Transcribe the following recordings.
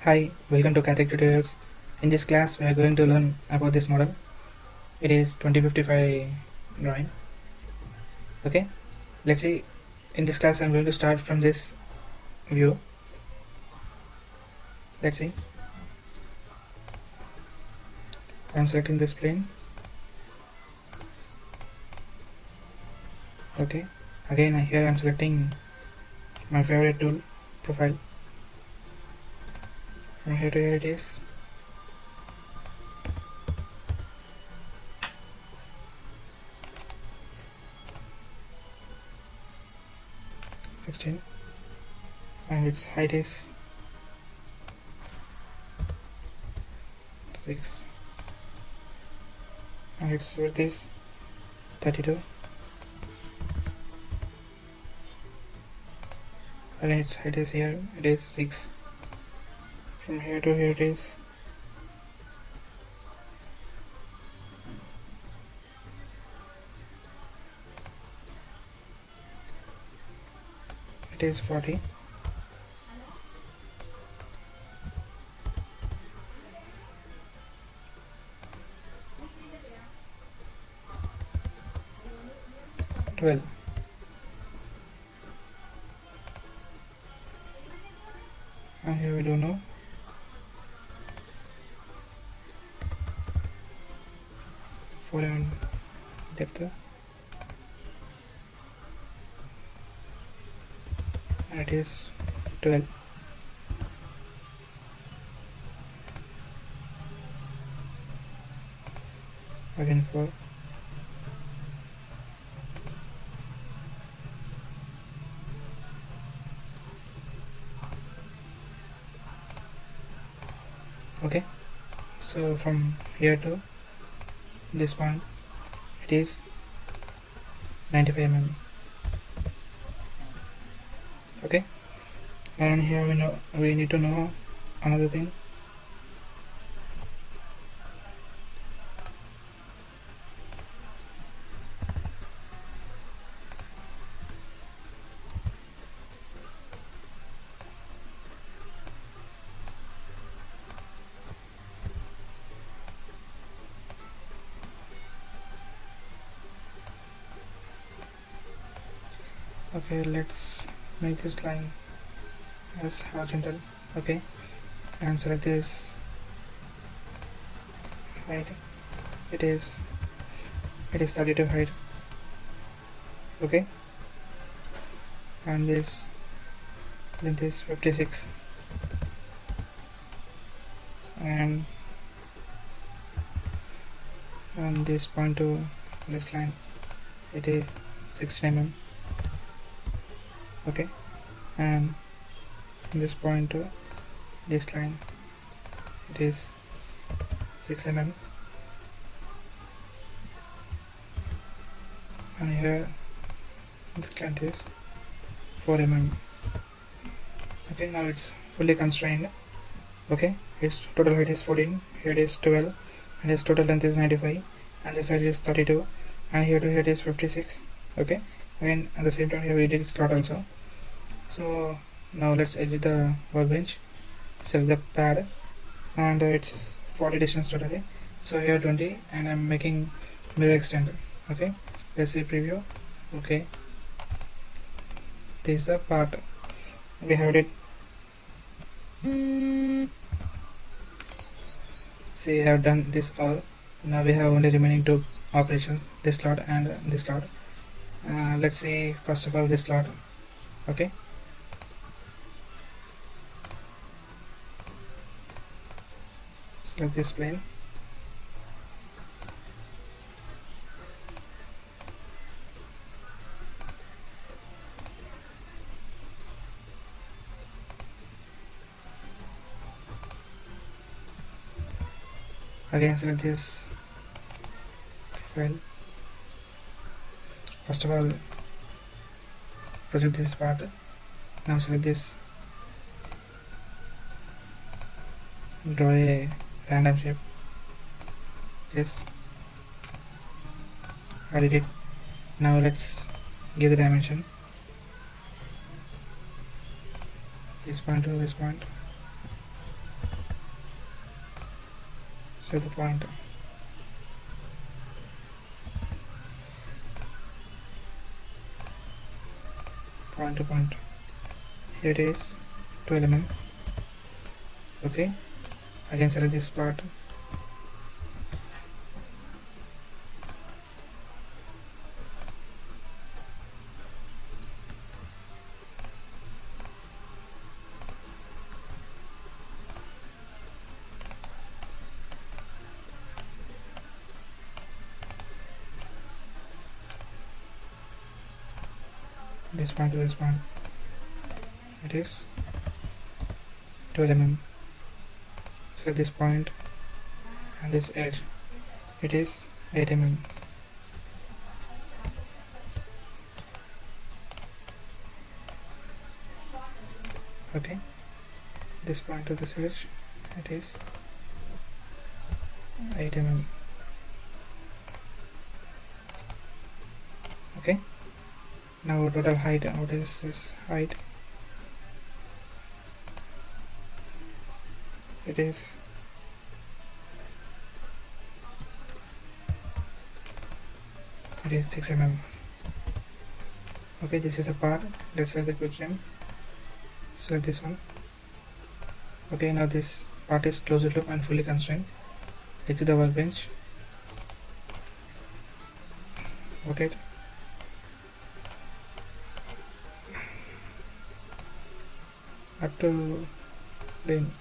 Hi, welcome to CATECH Tutorials. In this class, we are going to learn about this model. It is 2055 drawing. Okay, let's see. In this class, I'm going to start from this view. Let's see. I'm selecting this plane. Okay, again here I'm selecting my favorite tool, profile. From here to here it is. And its height is 6 and its width is 32 and its height is here, it is 6. From here to here it is 40. And here we don't know. For depth, and it is 12. Again 4. Okay, so from here to this point it is 95 mm. Okay, and here we need to know another thing. Okay, let's make this line as horizontal. Okay, and select this height. It is 32 height. Okay, and this length is 56, and this point to this line it is 60 mm. Okay, and this point to this line it is 6 mm, and here the length is 4 mm. Okay, now it's fully constrained. Okay, its total height is 14, here it is 12, and its total length is 95, and this side is 32, and here to here it is 56. Okay, again at the same time here we did slot also. So now let's exit the workbench, select the pad, and it's 40 distance totally. So here 20, and I'm making mirror extender. Okay, let's see preview. Okay, this is the part we have it. See, I have done this all. Now we have only remaining two operations, this slot and this slot. Let's see first of all this slot. Okay, select this plane. Again select this file. First of all project this part. Now select this, draw a random shape. Yes, I did it. Now let's give the dimension, this point to this point. Select the point, point to point. Here it is 12 mm. Okay, again select this part, this point to this point. It is 12 mm. Select this point and this edge. It is 8 mm. Okay, this point to this edge. It is 8 mm. Okay, now total height. What is this height? It is 6 mm. Okay, this is a part. Let's select the quick trim. Select this one. Okay, now this part is closed loop and fully constrained. Exit the workbench. Okay, up to plane.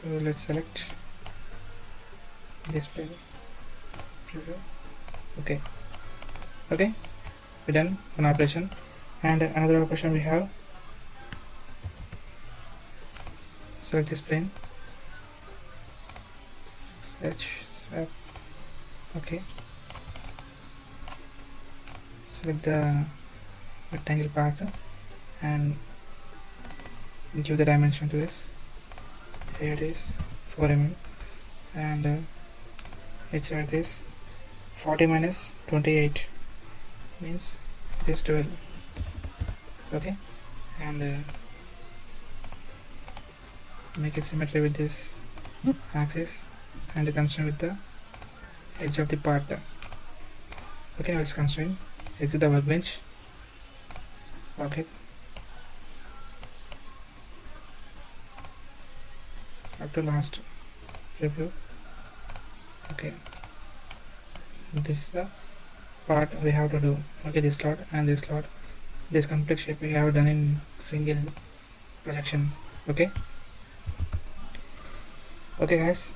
So let's select this plane. Okay, we're done one operation. And another operation we have, select this plane, swap. Okay, select the rectangle part and give the dimension to this. Here it is 4 mm, and its width is 40 minus 28 means this 12. Okay, and make it symmetry with this axis and constrain with the edge of the part. Okay, now it's constrained. Exit the workbench. Okay, up to last review. Okay, this is the part we have to do. Okay, this slot and this slot, this complete shape we have done in single projection. Okay, guys,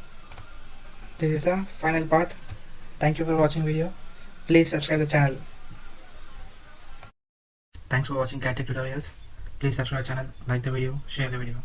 this is the final part. Thank you for watching video. Please subscribe the channel. Thanks for watching CATTECH tutorials. Please subscribe the channel, like the video, share the video.